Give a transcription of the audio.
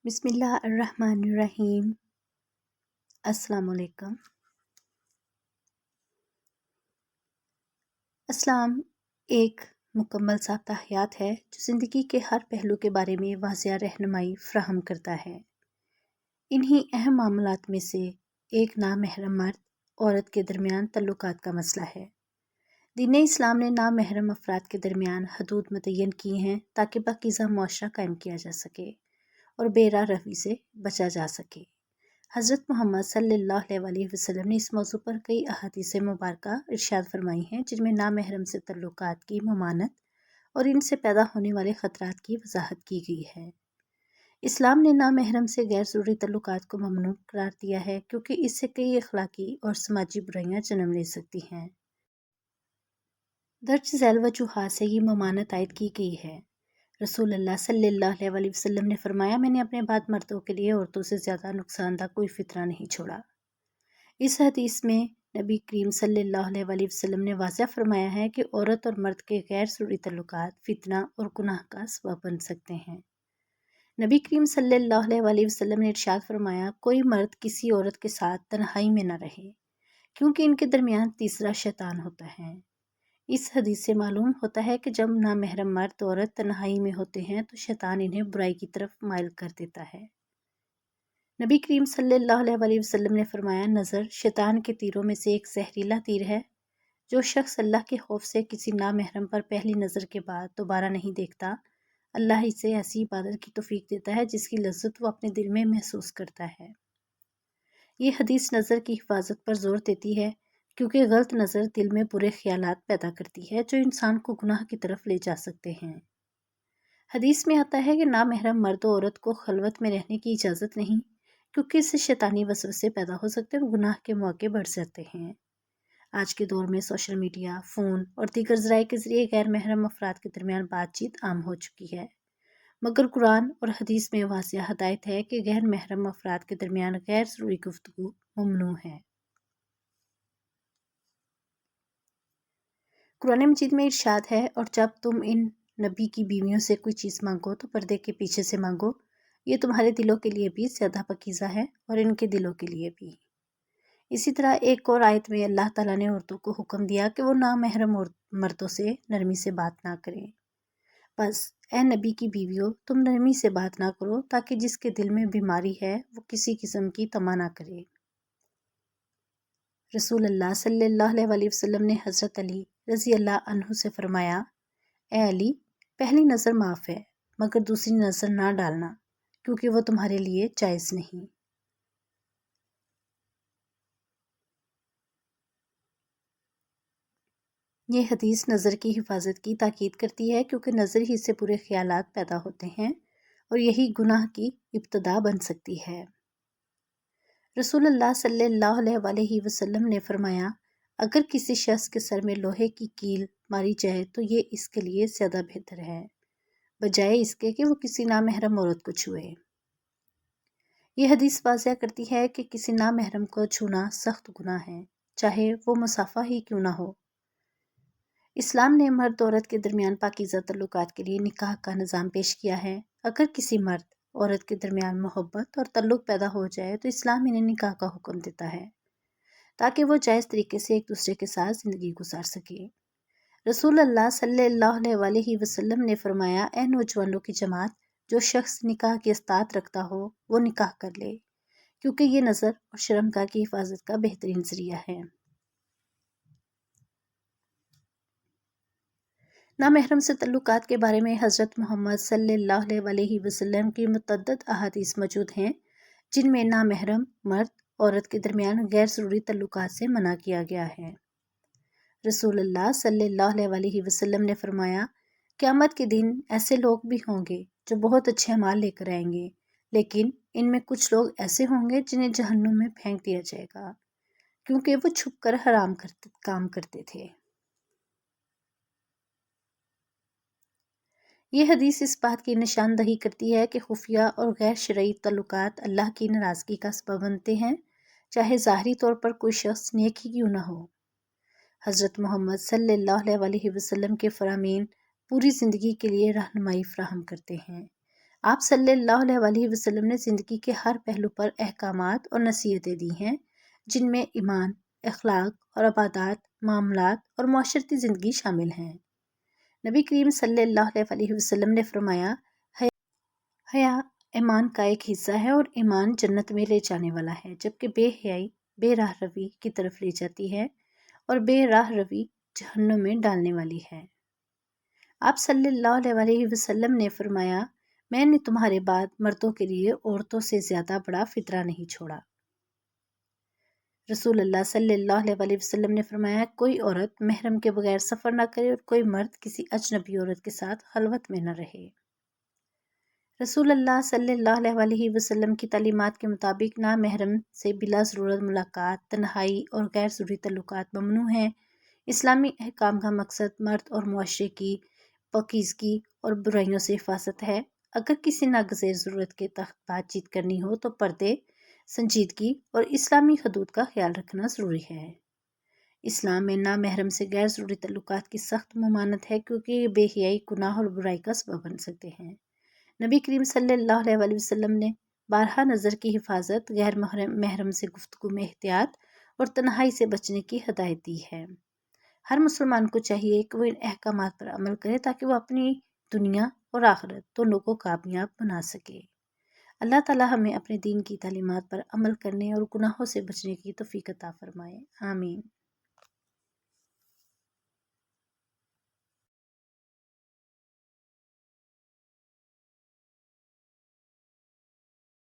بسم اللہ الرحمن الرحیم۔ السلام علیکم۔ اسلام ایک مکمل ساختہ حیات ہے جو زندگی کے ہر پہلو کے بارے میں واضح رہنمائی فراہم کرتا ہے۔ انہی اہم معاملات میں سے ایک نامحرم مرد عورت کے درمیان تعلقات کا مسئلہ ہے۔ دین اسلام نے نامحرم افراد کے درمیان حدود متعین کی ہیں تاکہ پاکیزہ معاشرہ قائم کیا جا سکے اور بے راہ روی سے بچا جا سکے۔ حضرت محمد صلی اللہ علیہ وسلم نے اس موضوع پر کئی احادیث مبارکہ ارشاد فرمائی ہیں جن میں نامحرم سے تعلقات کی ممانعت اور ان سے پیدا ہونے والے خطرات کی وضاحت کی گئی ہے۔ اسلام نے نامحرم سے غیر ضروری تعلقات کو ممنوع قرار دیا ہے کیونکہ اس سے کئی اخلاقی اور سماجی برائیاں جنم لے سکتی ہیں۔ درج ذیل وجوہات سے یہ ممانعت عائد کی گئی ہے۔ رسول اللہ صلی اللہ علیہ وسلم نے فرمایا، میں نے اپنے بعد مردوں کے لیے عورتوں سے زیادہ نقصان دہ کوئی فتنہ نہیں چھوڑا۔ اس حدیث میں نبی کریم صلی اللہ علیہ وسلم نے واضح فرمایا ہے کہ عورت اور مرد کے غیر ضروری تعلقات فتنہ اور گناہ کا سبب بن سکتے ہیں۔ نبی کریم صلی اللہ علیہ وسلم نے ارشاد فرمایا، کوئی مرد کسی عورت کے ساتھ تنہائی میں نہ رہے کیونکہ ان کے درمیان تیسرا شیطان ہوتا ہے۔ اس حدیث سے معلوم ہوتا ہے کہ جب نامحرم مرد عورت تنہائی میں ہوتے ہیں تو شیطان انہیں برائی کی طرف مائل کر دیتا ہے۔ نبی کریم صلی اللہ علیہ وسلم نے فرمایا، نظر شیطان کے تیروں میں سے ایک زہریلا تیر ہے۔ جو شخص اللہ کے خوف سے کسی نامحرم پر پہلی نظر کے بعد دوبارہ نہیں دیکھتا، اللہ اسے ایسی عبادت کی توفیق دیتا ہے جس کی لذت وہ اپنے دل میں محسوس کرتا ہے۔ یہ حدیث نظر کی حفاظت پر زور دیتی ہے کیونکہ غلط نظر دل میں برے خیالات پیدا کرتی ہے جو انسان کو گناہ کی طرف لے جا سکتے ہیں۔ حدیث میں آتا ہے کہ نامحرم مرد و عورت کو خلوت میں رہنے کی اجازت نہیں کیونکہ اس سے شیطانی وسوسے پیدا ہو سکتے ہیں اور گناہ کے موقع بڑھ جاتے ہیں۔ آج کے دور میں سوشل میڈیا، فون اور دیگر ذرائع کے ذریعے غیر محرم افراد کے درمیان بات چیت عام ہو چکی ہے، مگر قرآن اور حدیث میں واضح ہدایت ہے کہ غیر محرم افراد کے درمیان غیر ضروری گفتگو ممنوع ہے۔ قرآن مجید میں ارشاد ہے، اور جب تم ان نبی کی بیویوں سے کوئی چیز مانگو تو پردے کے پیچھے سے مانگو، یہ تمہارے دلوں کے لیے بھی زیادہ پاکیزہ ہے اور ان کے دلوں کے لیے بھی۔ اسی طرح ایک اور آیت میں اللہ تعالیٰ نے عورتوں کو حکم دیا کہ وہ نامحرم مردوں سے نرمی سے بات نہ کریں۔ بس اے نبی کی بیویوں، تم نرمی سے بات نہ کرو تاکہ جس کے دل میں بیماری ہے وہ کسی قسم کی طمع نہ کرے۔ رسول اللہ صلی اللہ علیہ وسلم نے حضرت علی رضی اللہ عنہ سے فرمایا، اے علی، پہلی نظر معاف ہے مگر دوسری نظر نہ ڈالنا کیونکہ وہ تمہارے لیے جائز نہیں۔ یہ حدیث نظر کی حفاظت کی تاکید کرتی ہے کیونکہ نظر ہی سے برے خیالات پیدا ہوتے ہیں اور یہی گناہ کی ابتدا بن سکتی ہے۔ رسول اللہ صلی اللہ علیہ وسلم نے فرمایا، اگر کسی شخص کے سر میں لوہے کی کیل ماری جائے تو یہ اس کے لیے زیادہ بہتر ہے بجائے اس کے کہ وہ کسی نامحرم عورت کو چھوئے۔ یہ حدیث واضح کرتی ہے کہ کسی نامحرم کو چھونا سخت گناہ ہے، چاہے وہ مصافحہ ہی کیوں نہ ہو۔ اسلام نے مرد عورت کے درمیان پاکیزہ تعلقات کے لیے نکاح کا نظام پیش کیا ہے۔ اگر کسی مرد عورت کے درمیان محبت اور تعلق پیدا ہو جائے تو اسلام انہیں نکاح کا حکم دیتا ہے تاکہ وہ جائز طریقے سے ایک دوسرے کے ساتھ زندگی گزار سکے۔ رسول اللہ صلی اللہ علیہ وسلم نے فرمایا، اے نوجوانوں کی جماعت، جو شخص نکاح کی استطاعت رکھتا ہو وہ نکاح کر لے کیونکہ یہ نظر اور شرمگاہ کی حفاظت کا بہترین ذریعہ ہے۔ نامحرم سے تعلقات کے بارے میں حضرت محمد صلی اللہ علیہ وسلم کی متعدد احادیث موجود ہیں جن میں نامحرم مرد عورت کے درمیان غیر ضروری تعلقات سے منع کیا گیا ہے۔ رسول اللہ صلی اللہ علیہ وسلم نے فرمایا، قیامت کے دن ایسے لوگ بھی ہوں گے جو بہت اچھے اعمال لے کر آئیں گے، لیکن ان میں کچھ لوگ ایسے ہوں گے جنہیں جہنم میں پھینک دیا جائے گا کیونکہ وہ چھپ کر حرام کام کرتے تھے۔ یہ حدیث اس بات کی نشاندہی کرتی ہے کہ خفیہ اور غیر شرعی تعلقات اللہ کی ناراضگی کا سبب بنتے ہیں، چاہے ظاہری طور پر کوئی شخص نیک ہی کیوں نہ ہو۔ حضرت محمد صلی اللہ علیہ وسلم کے فرامین پوری زندگی کے لیے رہنمائی فراہم کرتے ہیں۔ آپ صلی اللہ علیہ وسلم نے زندگی کے ہر پہلو پر احکامات اور نصیحتیں دی ہیں، جن میں ایمان، اخلاق اور عبادات، معاملات اور معاشرتی زندگی شامل ہیں۔ نبی کریم صلی اللہ علیہ وسلم نے فرمایا، حیا ایمان کا ایک حصہ ہے اور ایمان جنت میں لے جانے والا ہے، جبکہ بے حیائی بے راہ روی کی طرف لے جاتی ہے اور بے راہ روی جہنم میں ڈالنے والی ہے۔ آپ صلی اللہ علیہ وسلم نے فرمایا، میں نے تمہارے بعد مردوں کے لیے عورتوں سے زیادہ بڑا فطرہ نہیں چھوڑا۔ رسول اللہ صلی اللہ علیہ وسلم نے فرمایا، کوئی عورت محرم کے بغیر سفر نہ کرے اور کوئی مرد کسی اجنبی عورت کے ساتھ خلوت میں نہ رہے۔ رسول اللہ صلی اللہ علیہ وسلم کی تعلیمات کے مطابق نامحرم سے بلا ضرورت ملاقات، تنہائی اور غیر ضروری تعلقات ممنوع ہیں۔ اسلامی احکام کا مقصد مرد اور معاشرے کی پاکیزگی اور برائیوں سے حفاظت ہے۔ اگر کسی ناگزیر ضرورت کے تحت بات چیت کرنی ہو تو پردے، سنجیدگی اور اسلامی حدود کا خیال رکھنا ضروری ہے۔ اسلام میں نامحرم سے غیر ضروری تعلقات کی سخت ممانعت ہے، کیونکہ یہ بے حیائی، گناہ اور برائی کا سبب بن سکتے ہیں۔ نبی کریم صلی اللہ علیہ وسلم نے بارہا نظر کی حفاظت، غیر محرم سے گفتگو میں احتیاط اور تنہائی سے بچنے کی ہدایت دی ہے۔ ہر مسلمان کو چاہیے کہ وہ ان احکامات پر عمل کرے تاکہ وہ اپنی دنیا اور آخرت دونوں کو کامیاب بنا سکے۔ اللہ تعالی ہمیں اپنے دین کی تعلیمات پر عمل کرنے اور گناہوں سے بچنے کی توفیق عطا فرمائے، آمین۔